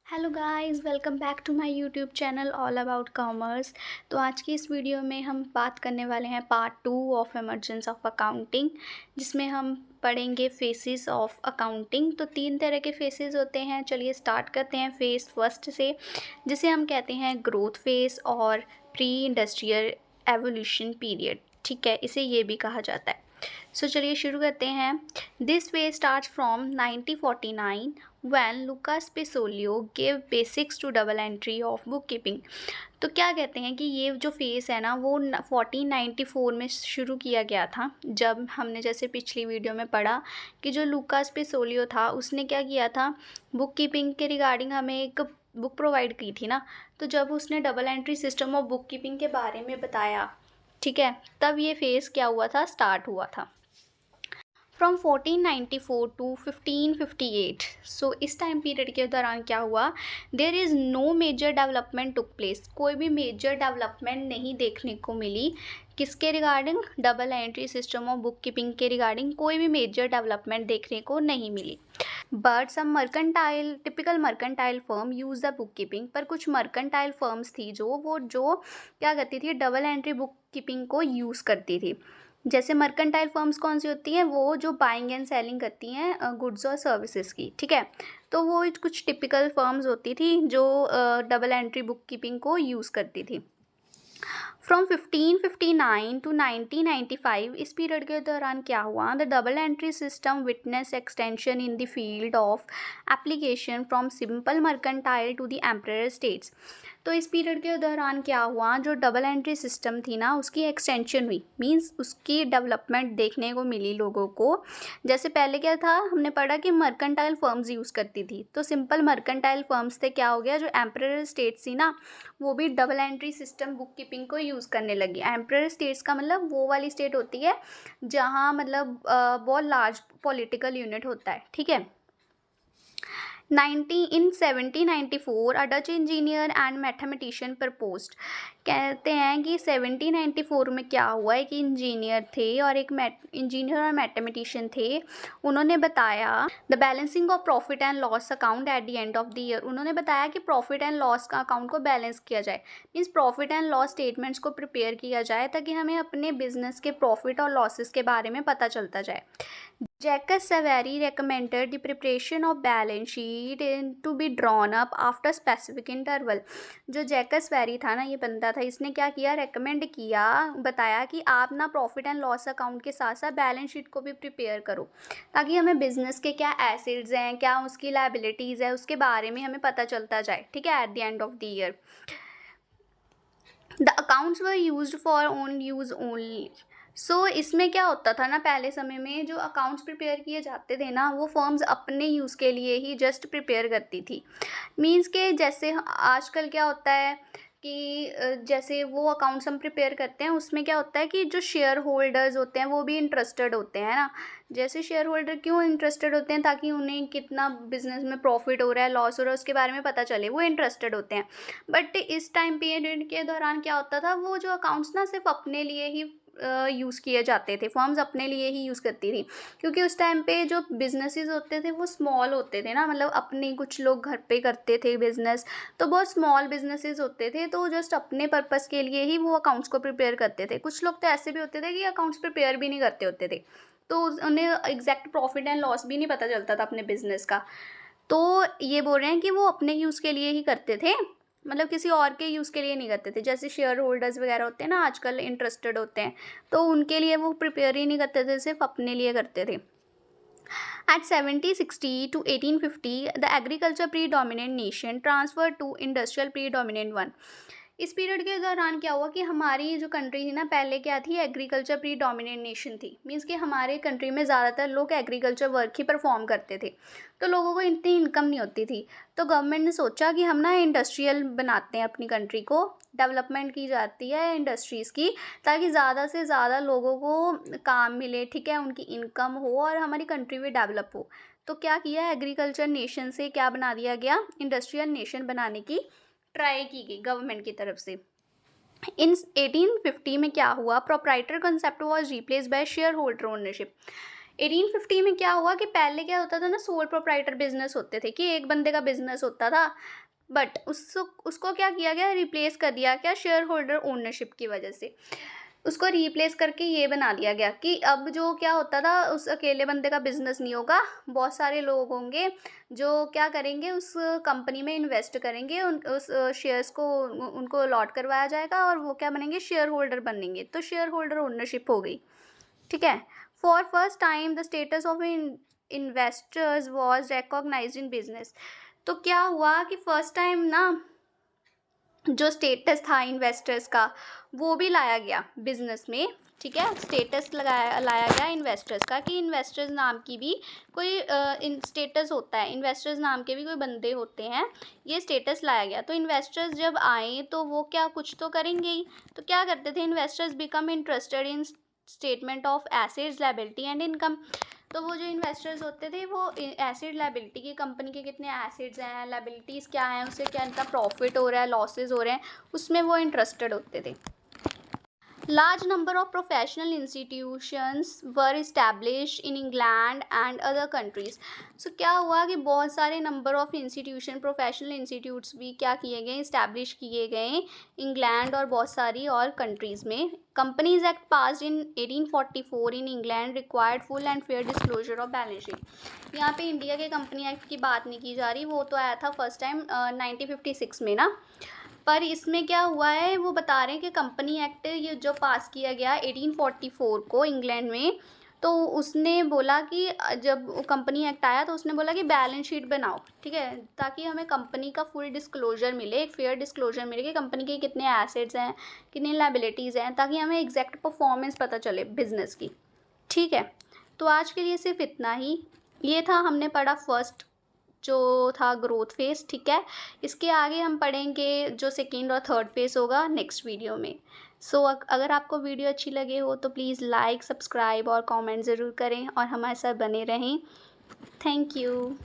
Hello guys, welcome back to my YouTube channel all about commerce. तो आज की इस वीडियो में हम बात करने वाले हैं part 2 of emergence of accounting, जिसमें हम पढ़ेंगे फेसेस ऑफ अकाउंटिंग। तो 3 तरह के फेसेस होते हैं। चलिए स्टार्ट करते हैं फेस फर्स्ट से, जिसे हम कहते हैं ग्रोथ फेस और प्री इंडस्ट्रियल एवोल्यूशन पीरियड। ठीक है, इसे ये भी कहा जाता है। चलिए शुरू करते हैं। This way start from 1949 when Lucas Pacioli gave basics to double entry of bookkeeping. तो क्या कहते हैं कि ये जो फेस है ना, वो 1494 में शुरू किया गया था। जब हमने जैसे पिछली वीडियो में पढ़ा कि जो लुकास पेसोलियो था, उसने क्या किया था, बुक कीपिंग के रिगार्डिंग हमें एक बुक प्रोवाइड की थी ना। तो जब उसने double entry system of bookkeeping के बारे में बताया, ठीक है, तब ये फेस क्या हुआ था, स्टार्ट हुआ था। From 1494 to 1558। सो इस टाइम पीरियड के दौरान क्या हुआ, there is no major development took place. कोई भी मेजर डेवलपमेंट नहीं देखने को मिली। किसके regarding? Double entry system of bookkeeping के रिगार्डिंग कोई भी मेजर डेवलपमेंट देखने को नहीं मिली। But some mercantile typical mercantile firm use the bookkeeping. पर कुछ मर्केंटाइल फर्म्स थी जो क्या करती थी, डबल एंट्री बुक कीपिंग को यूज़ करती थी। जैसे मर्केंटाइल फर्म्स कौन सी होती हैं, वो जो बाइंग एंड सेलिंग करती हैं गुड्स और सर्विसेज की। ठीक है, तो वो कुछ टिपिकल फर्म्स होती थी जो डबल एंट्री बुक कीपिंग को यूज़ करती थी। फ्रॉम 1559 टू 1995, इस पीरियड के दौरान क्या हुआ, the double entry system witness extension in the field of application from simple mercantile to the emperor states. तो इस पीरियड के दौरान क्या हुआ, जो डबल एंट्री सिस्टम थी ना, उसकी एक्सटेंशन हुई, मींस उसकी डेवलपमेंट देखने को मिली लोगों को। जैसे पहले क्या था, हमने पढ़ा कि मर्केंटाइल फर्म्स यूज़ करती थी, तो सिंपल मर्केंटाइल फर्म्स से क्या हो गया, जो एम्परर स्टेट्स थी ना, वो भी double entry system book keeping को यूज़ करने लगी। एम्परर स्टेट्स का मतलब वो वाली स्टेट होती है जहाँ मतलब बहुत लार्ज पॉलिटिकल यूनिट होता है। ठीक है। 1794 अ Dutch engineer and mathematician proposed. कहते हैं कि 1794 में क्या हुआ, एक इंजीनियर थे और एक इंजीनियर और मैथमेटिशियन थे। उन्होंने बताया the balancing of profit and loss account at the end of the year. उन्होंने बताया कि प्रॉफिट एंड लॉस का अकाउंट को बैलेंस किया जाए, means profit and loss statements को प्रिपेयर किया जाए, ताकि हमें अपने बिजनेस के प्रॉफिट और लॉसेस के बारे में पता चलता जाए। Jacques Savary recommended the preparation of balance sheet to be drawn up after specific interval। जो जैकस वेरी था ना, ये बंदा था, इसने क्या किया, रेकमेंड किया, बताया कि आप ना प्रॉफिट एंड लॉस अकाउंट के साथ साथ बैलेंस शीट को भी प्रिपेयर करो, ताकि हमें बिजनेस के क्या एसेट्स हैं, क्या उसकी लायबिलिटीज़ है, उसके बारे में हमें पता चलता जाए। ठीक है, at the end of the year the accounts were used for own use only. इसमें क्या होता था ना, पहले समय में जो अकाउंट्स प्रिपेयर किए जाते थे ना, वो फर्म्स अपने यूज़ के लिए ही जस्ट प्रिपेयर करती थी। मींस के जैसे आजकल क्या होता है कि जैसे वो अकाउंट्स हम प्रिपेयर करते हैं, उसमें क्या होता है कि जो शेयर होल्डर्स होते हैं वो भी इंटरेस्टेड होते हैं ना। जैसे शेयर होल्डर क्यों इंटरेस्टेड होते हैं, ताकि उन्हें कितना बिजनेस में प्रॉफिट हो रहा है, लॉस हो रहा है, उसके बारे में पता चले, वो इंटरेस्टेड होते हैं। बट इस टाइम पीरियड के दौरान क्या होता था, वो जो अकाउंट्स ना सिर्फ अपने लिए ही यूज़ किए जाते थे, फर्म्स अपने लिए ही यूज़ करती थी, क्योंकि उस टाइम पे जो बिजनेसेस होते थे वो स्मॉल होते थे ना, मतलब अपने कुछ लोग घर पे करते थे बिजनेस, तो बहुत स्मॉल बिजनेसेस होते थे, तो जस्ट अपने पर्पस के लिए ही वो अकाउंट्स को प्रिपेयर करते थे। कुछ लोग तो ऐसे भी होते थे कि अकाउंट्स प्रिपेयर भी नहीं करते होते थे, तो उन्हें एग्जैक्ट प्रॉफिट एंड लॉस भी नहीं पता चलता था अपने बिजनेस का। तो ये बोल रहे हैं कि वो अपने यूज़ के लिए ही करते थे, मतलब किसी और के यूज़ के लिए नहीं करते थे। जैसे शेयर होल्डर्स वगैरह होते हैं ना, आजकल इंटरेस्टेड होते हैं, तो उनके लिए वो प्रिपेयर ही नहीं करते थे, सिर्फ अपने लिए करते थे। At 1760 to 1850, the agriculture predominant nation transferred to industrial predominant one। इस पीरियड के दौरान क्या हुआ कि हमारी जो कंट्री थी ना, पहले क्या थी, एग्रीकल्चर प्रीडोमिनेंट नेशन थी, मींस कि हमारे कंट्री में ज़्यादातर लोग एग्रीकल्चर वर्क ही परफॉर्म करते थे, तो लोगों को इतनी इनकम नहीं होती थी। तो गवर्नमेंट ने सोचा कि हम ना इंडस्ट्रियल बनाते हैं अपनी कंट्री को, डेवलपमेंट की जाती है इंडस्ट्रीज़ की, ताकि ज़्यादा से ज़्यादा लोगों को काम मिले, ठीक है, उनकी इनकम हो और हमारी कंट्री भी डेवलप हो। तो क्या किया, एग्रीकल्चर नेशन से क्या बना दिया गया, इंडस्ट्रियल नेशन बनाने की ट्राई की गई गवर्नमेंट की तरफ से। इन 1850 में क्या हुआ, proprietor concept was replace by share holder ownership. 1850 में क्या हुआ कि पहले क्या होता था ना, सोल प्रोप्राइटर बिजनेस होते थे कि एक बंदे का बिजनेस होता था, बट उसको उसको क्या किया गया, रिप्लेस कर दिया क्या, शेयर होल्डर ओनरशिप की वजह से उसको रिप्लेस करके ये बना दिया गया कि अब जो क्या होता था, उस अकेले बंदे का बिजनेस नहीं होगा, बहुत सारे लोग होंगे जो क्या करेंगे, उस कंपनी में इन्वेस्ट करेंगे, उस शेयर्स को उनको अलॉट करवाया जाएगा और वो क्या बनेंगे, शेयर होल्डर बनेंगे, तो शेयर होल्डर ओनरशिप हो गई। ठीक है। For first time the status of investors was recognise in business. तो क्या हुआ कि फर्स्ट टाइम ना जो स्टेटस था इन्वेस्टर्स का वो भी लाया गया बिजनेस में। ठीक है, स्टेटस लाया गया इन्वेस्टर्स का कि इन्वेस्टर्स नाम की भी कोई स्टेटस होता है, इन्वेस्टर्स नाम के भी कोई बंदे होते हैं, ये स्टेटस लाया गया। तो इन्वेस्टर्स जब आए तो वो क्या कुछ तो करेंगे ही, तो क्या करते थे, investors become interested in statement of assets liability and income. तो वो जो इन्वेस्टर्स होते थे वो एसेट लायबिलिटी की, कंपनी के कितने एसेट्स हैं, लायबिलिटीज़ क्या हैं, उससे क्या इनका प्रॉफिट हो रहा है, लॉसेज हो रहे हैं, उसमें वो इंटरेस्टेड होते थे। Large number of professional institutions were established in England and other countries. So क्या हुआ कि बहुत सारे number of institution, professional institutes भी क्या किए गए, इस्टेब्लिश किए गए इंग्लैंड और बहुत सारी और कंट्रीज़ में। Companies act pass in 1844 in England required full and fair disclosure of balance sheet. यहाँ पे इंडिया के कंपनी एक्ट की बात नहीं की जा रही, वो तो आया था फर्स्ट टाइम 1956 में ना। पर इसमें क्या हुआ है वो बता रहे हैं कि कंपनी एक्ट ये जो पास किया गया 1844 को इंग्लैंड में, तो उसने बोला कि जब कंपनी एक्ट आया तो उसने बोला कि बैलेंस शीट बनाओ, ठीक है, ताकि हमें कंपनी का फुल डिस्क्लोजर मिले, एक फेयर डिस्क्लोजर मिले कि कंपनी के कितने एसेट्स हैं, कितनी लायबिलिटीज़ हैं, ताकि हमें एग्जैक्ट परफॉर्मेंस पता चले बिजनेस की। ठीक है, तो आज के लिए सिर्फ इतना ही। ये था हमने पढ़ा फर्स्ट जो था ग्रोथ फेज़। ठीक है, इसके आगे हम पढ़ेंगे जो सेकेंड और थर्ड फेज़ होगा नेक्स्ट वीडियो में। सो अगर आपको वीडियो अच्छी लगे हो तो प्लीज़ लाइक, सब्सक्राइब और कमेंट ज़रूर करें और हमारे साथ बने रहें। Thank you.